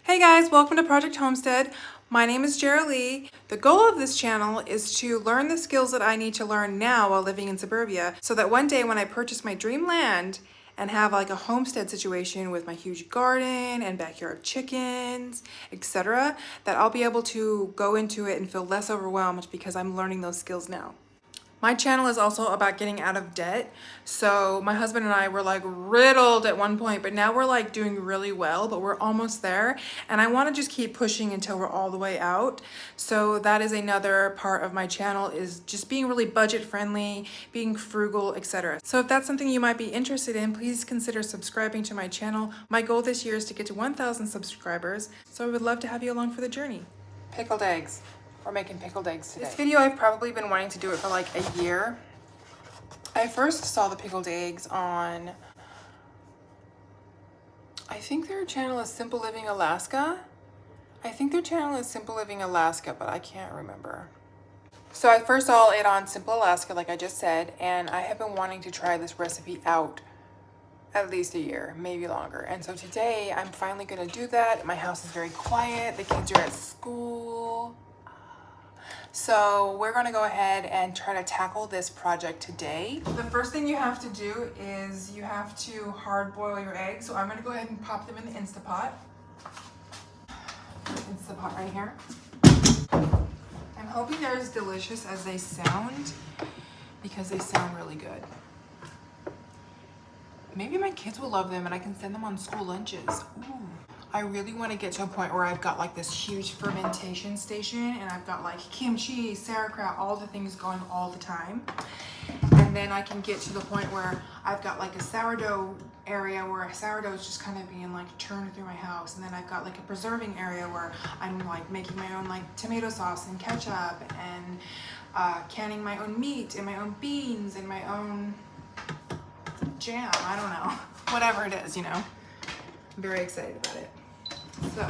Hey guys, welcome to Project Homestead. My name is Arielle. The goal of this channel is to learn the skills that I need to learn now while living in suburbia so that one day when I purchase my dream land and have like a homestead situation with my huge garden and backyard chickens, etc., that I'll be able to go into it and feel less overwhelmed because I'm learning those skills now. My channel is also about getting out of debt. So my husband and I were like riddled at one point, but now we're like doing really well, but we're almost there. And I want to just keep pushing until we're all the way out. So that is another part of my channel, is just being really budget friendly, being frugal, etc. So if that's something you might be interested in, please consider subscribing to my channel. My goal this year is to get to 1,000 subscribers. So I would love to have you along for the journey. Pickled eggs. We're making pickled eggs today. This video, I've probably been wanting to do it for like a year. I first saw the pickled eggs on, I think their channel is Simple Living Alaska. but I can't remember. So I first saw it on Simple Alaska, like I just said, and I have been wanting to try this recipe out at least a year, maybe longer. And so today I'm finally gonna do that. My house is very quiet. The kids are at school. So we're gonna go ahead and try to tackle this project today. The first thing you have to do is you have to hard boil your eggs. So I'm gonna go ahead and pop them in the Instapot. Instapot right here. I'm hoping they're as delicious as they sound because they sound really good. Maybe my kids will love them and I can send them on school lunches. Ooh. I really want to get to a point where I've got like this huge fermentation station and I've got like kimchi, sauerkraut, all the things going all the time. And then I can get to the point where I've got like a sourdough area where sourdough is just kind of being like churned through my house. And then I've got like a preserving area where I'm like making my own like tomato sauce and ketchup and canning my own meat and my own beans and my own jam. I don't know. Whatever it is, you know. I'm very excited about it. So,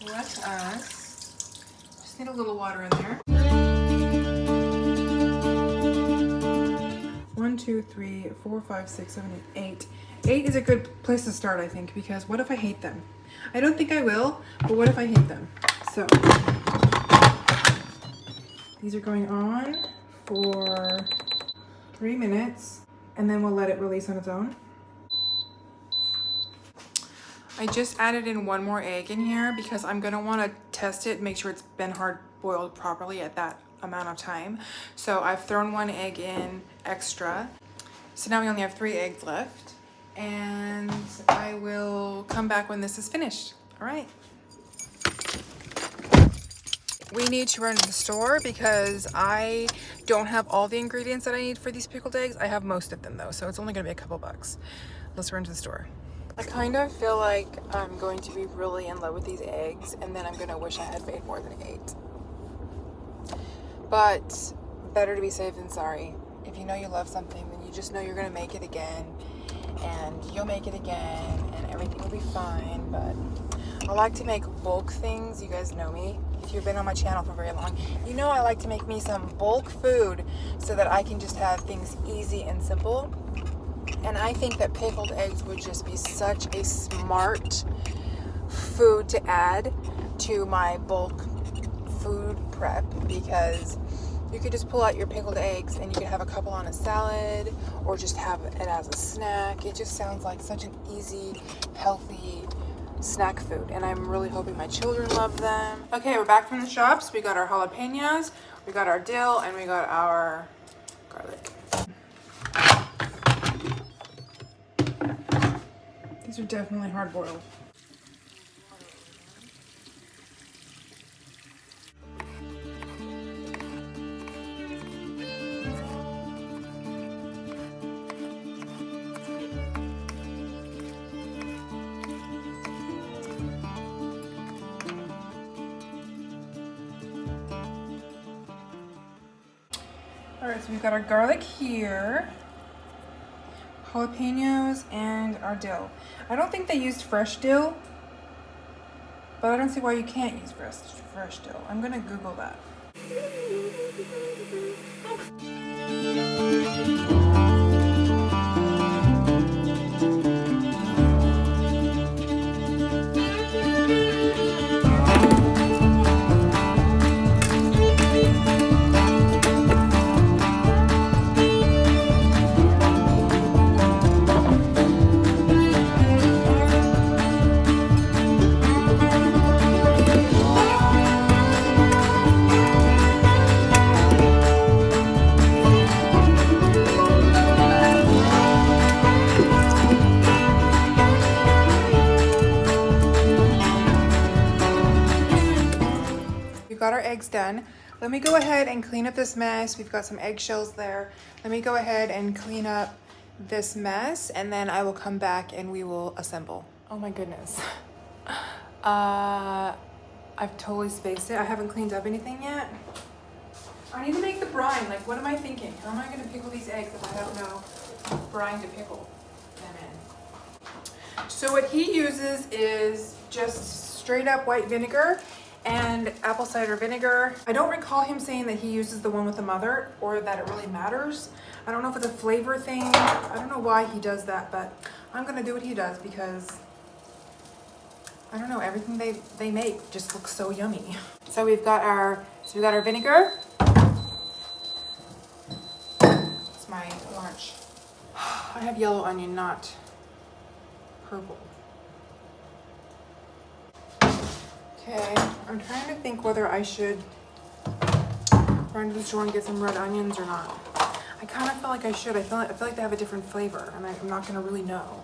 let us just need a little water in there. 1, 2, 3, 4, 5, 6, 7, 8. 8 is a good place to start, I think, because what if I hate them? I don't think I will, but what if I hate them? So, these are going on for 3 minutes, and then we'll let it release on its own. I just added in one more egg in here because I'm gonna wanna test it, make sure it's been hard boiled properly at that amount of time. So I've thrown one egg in extra. So now we only have 3 eggs left, and I will come back when this is finished. All right. We need to run to the store because I don't have all the ingredients that I need for these pickled eggs. I have most of them though, so it's only gonna be a couple bucks. Let's run to the store. I kind of feel like I'm going to be really in love with these eggs and then I'm gonna wish I had made more than 8. But better to be safe than sorry. If you know you love something, then you just know you're gonna make it again and you'll make it again and everything will be fine. But I like to make bulk things. You guys know me. If you've been on my channel for very long, you know I like to make me some bulk food so that I can just have things easy and simple. And I think that pickled eggs would just be such a smart food to add to my bulk food prep, because you could just pull out your pickled eggs and you could have a couple on a salad or just have it as a snack. It just sounds like such an easy, healthy snack food, and I'm really hoping my children love them. Okay, we're back from the shops. We got our jalapenos, we got our dill, and we got our garlic. These are definitely hard boiled. All right, so we've got our garlic here, jalapenos, and our dill. I don't think they used fresh dill, but I don't see why you can't use fresh dill. I'm gonna Google that. eggs done. Let me go ahead and clean up this mess. We've got some eggshells there. Let me go ahead and clean up this mess, and then I will come back and we will assemble. Oh my goodness. I've totally spaced it. I haven't cleaned up anything yet. I need to make the brine. Like, what am I thinking? How am I gonna pickle these eggs if I don't know brine to pickle them in? So what he uses is just straight up white vinegar and apple cider vinegar. I don't recall him saying that he uses the one with the mother or that it really matters. I don't know if it's a flavor thing. I don't know why he does that, but I'm gonna do what he does because I don't know, everything they make just looks so yummy. So we've got our vinegar. It's my orange. I have yellow onion, not purple. Okay, I'm trying to think whether I should run to the store and get some red onions or not. I kind of feel like I should. I feel like they have a different flavor, and I'm not gonna really know.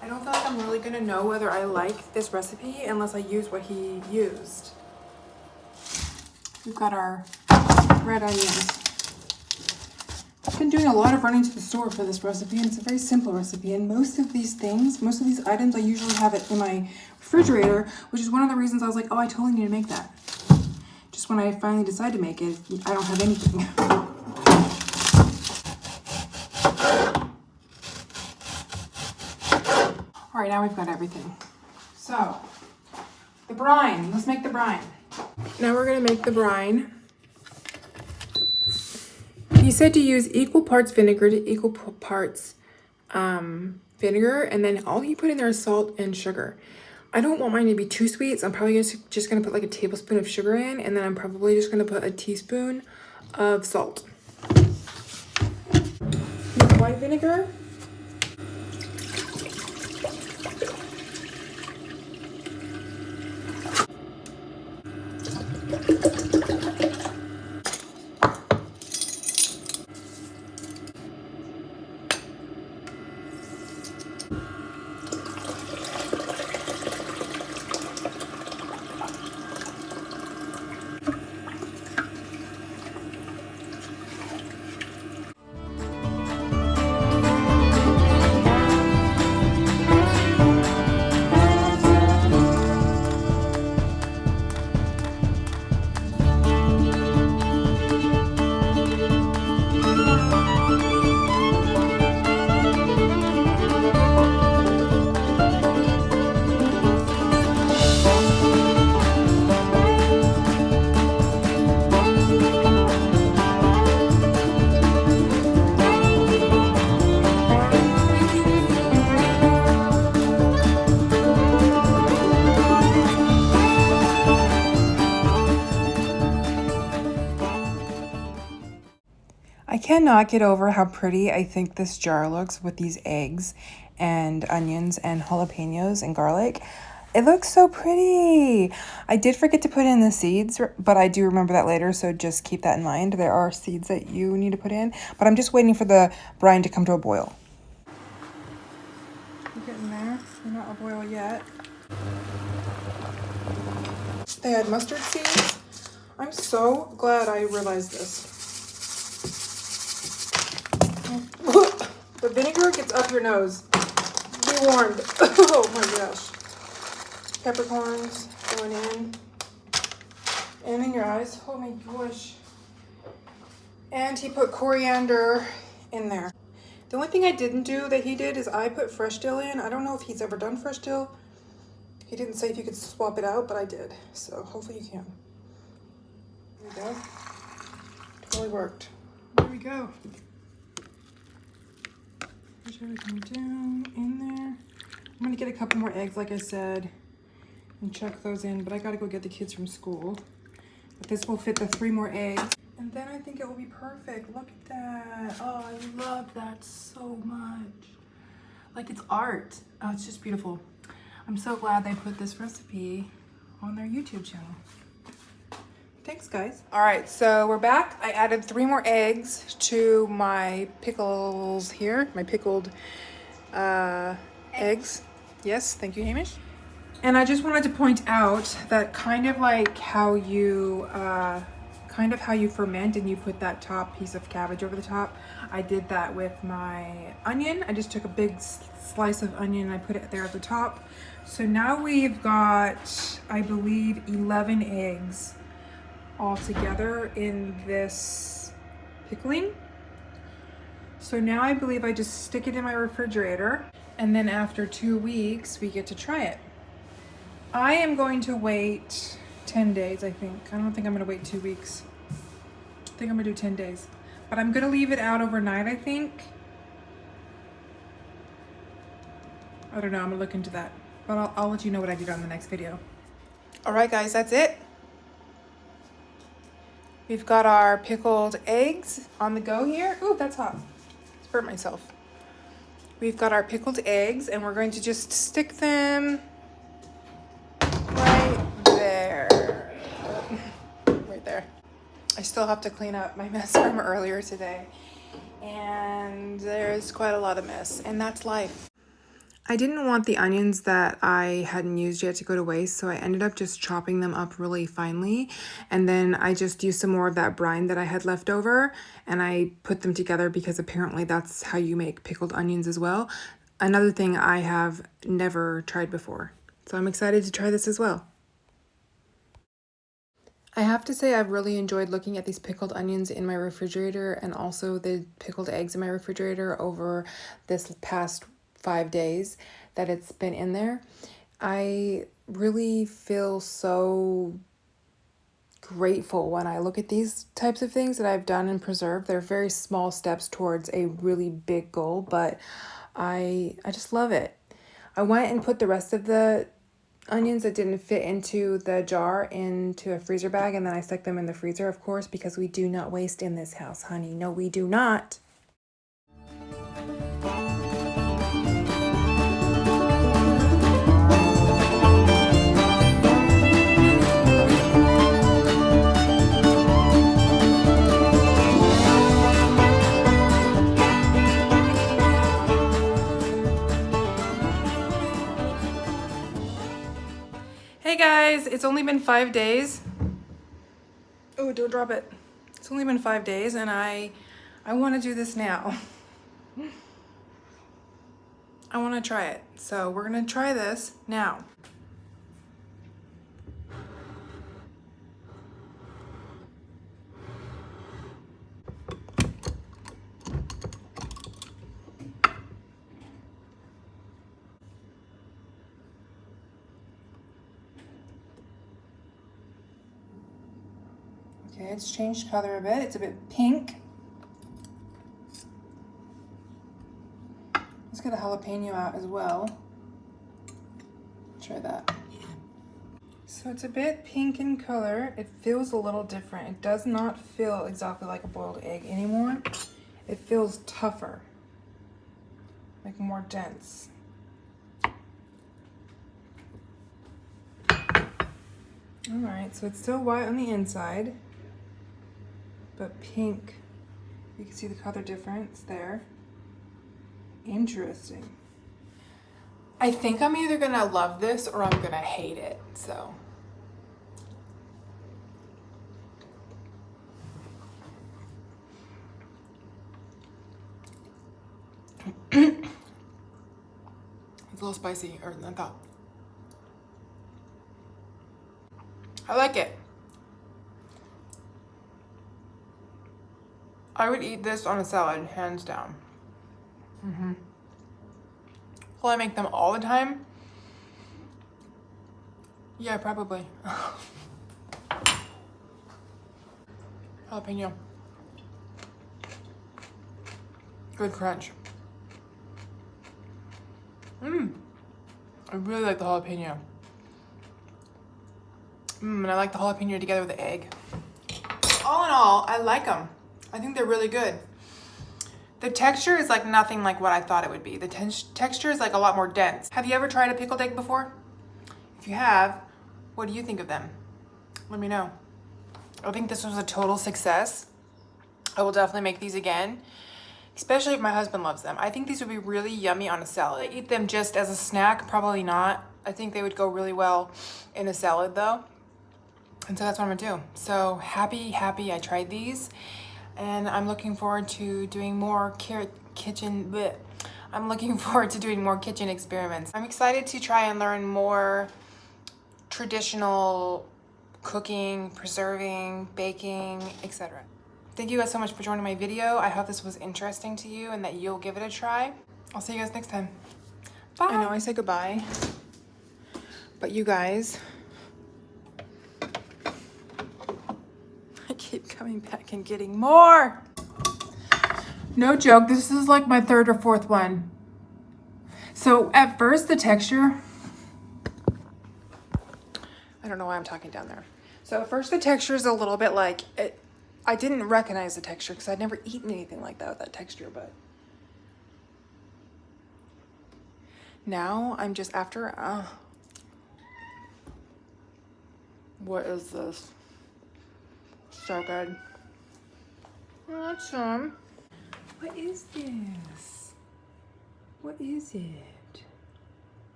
I don't feel like I'm really gonna know whether I like this recipe unless I use what he used. We've got our red onions. I've been doing a lot of running to the store for this recipe, and it's a very simple recipe. And most of these items, I usually have it in my refrigerator, which is one of the reasons I was like, oh, I totally need to make that. Just when I finally decide to make it, I don't have anything. All right, now we've got everything. So, the brine. Let's make the brine. Now we're gonna make the brine. He said to use equal parts vinegar to equal parts vinegar, and then all he put in there is salt and sugar. I don't want mine to be too sweet, so I'm probably just gonna put like a tablespoon of sugar in, and then I'm probably just gonna put a teaspoon of salt. Use white vinegar. I cannot get over how pretty I think this jar looks with these eggs and onions and jalapenos and garlic. It looks so pretty. I did forget to put in the seeds, but I do remember that later, so just keep that in mind. There are seeds that you need to put in, but I'm just waiting for the brine to come to a boil. We're getting there. We're not a boil yet. They had mustard seeds. I'm so glad I realized this. The vinegar gets up your nose. Be warned. Oh my gosh. Peppercorns going in. And in your eyes. Oh my gosh. And he put coriander in there. The only thing I didn't do that he did is I put fresh dill in. I don't know if he's ever done fresh dill. He didn't say if you could swap it out, but I did. So hopefully you can. There we go. Totally worked. There we go. Push everything down in there. I'm gonna get a couple more eggs, like I said, and chuck those in, but I gotta go get the kids from school. But this will fit the 3 more eggs. And then I think it will be perfect. Look at that. Oh, I love that so much. Like, it's art. Oh, it's just beautiful. I'm so glad they put this recipe on their YouTube channel. Thanks, guys. All right, so we're back. I added 3 more eggs to my pickles here, my pickled eggs. Yes, thank you, Hamish. And I just wanted to point out that kind of how you ferment and you put that top piece of cabbage over the top. I did that with my onion. I just took a big slice of onion and I put it there at the top. So now we've got, I believe, 11 eggs all together in this pickling. So now I believe I just stick it in my refrigerator, and then after 2 weeks we get to try it. I am going to wait 10 days, I think. I don't think I'm gonna wait 2 weeks. I think I'm gonna do 10 days. But I'm gonna leave it out overnight, I think. I don't know, I'm gonna look into that. But I'll let you know what I did on the next video. All right, guys, that's it. We've got our pickled eggs on the go here. Ooh, that's hot. It's burnt myself. We've got our pickled eggs, and we're going to just stick them right there. Right there. I still have to clean up my mess from earlier today. And there's quite a lot of mess, and that's life. I didn't want the onions that I hadn't used yet to go to waste, so I ended up just chopping them up really finely. And then I just used some more of that brine that I had left over, and I put them together because apparently that's how you make pickled onions as well. Another thing I have never tried before. So I'm excited to try this as well. I have to say I've really enjoyed looking at these pickled onions in my refrigerator and also the pickled eggs in my refrigerator over this past 5 days that it's been in there. I really feel so grateful when I look at these types of things that I've done and preserved. They're very small steps towards a really big goal, but I just love it. I went and put the rest of the onions that didn't fit into the jar into a freezer bag, and then I stuck them in the freezer, of course, because we do not waste in this house, honey. No, we do not. Hey guys, it's only been 5 days. Oh, don't drop it. It's only been 5 days and I want to do this now. I want to try it. So we're going to try this now. Okay, it's changed color a bit. It's a bit pink. Let's get a jalapeno out as well. Try that. So it's a bit pink in color. It feels a little different. It does not feel exactly like a boiled egg anymore. It feels tougher, like more dense. All right, so it's still white on the inside, but pink. You can see the color difference there. Interesting. I think I'm either gonna love this or I'm gonna hate it, so. It's a little spicy, or than I thought. I like it. I would eat this on a salad, hands down. Will I make them all the time? Yeah, probably. Jalapeno. Good crunch. I really like the jalapeno. And I like the jalapeno together with the egg. All in all, I like them. I think they're really good. The texture is like nothing like what I thought it would be. The texture is like a lot more dense. Have you ever tried a pickled egg before? If you have, what do you think of them? Let me know. I think this was a total success. I will definitely make these again, especially if my husband loves them. I think these would be really yummy on a salad. I eat them just as a snack, probably not. I think they would go really well in a salad though. And so that's what I'm gonna do. So happy I tried these. And I'm looking forward to doing more kitchen experiments. I'm excited to try and learn more traditional cooking, preserving, baking, etc. Thank you guys so much for joining my video. I hope this was interesting to you and that you'll give it a try. I'll see you guys next time. Bye. I know I say goodbye, but you guys, I keep coming back and getting more. No joke, this is like my third or fourth one. So at first the texture, I don't know why I'm talking down there. So at first the texture is a little bit like, I didn't recognize the texture because I'd never eaten anything like that with that texture, but now I'm just after, what is this? So good. That's some. What is this? What is it?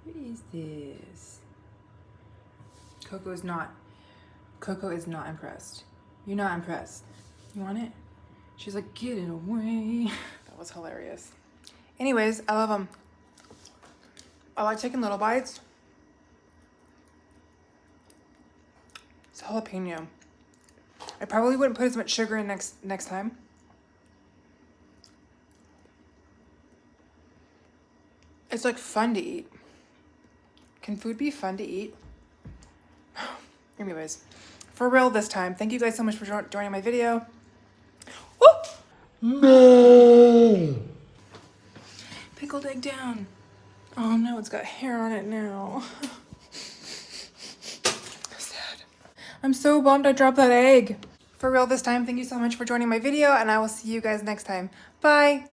What is this? Coco is not impressed. You're not impressed. You want it? She's like, get it away. That was hilarious. Anyways, I love them. I like taking little bites. It's jalapeno. I probably wouldn't put as much sugar in next time. It's like fun to eat. Can food be fun to eat? Anyways, for real this time. Thank you guys so much for joining my video. Woo! No! Pickled egg down. Oh no, it's got hair on it now. Sad. I'm so bummed I dropped that egg. For real this time, thank you so much for joining my video, and I will see you guys next time. Bye!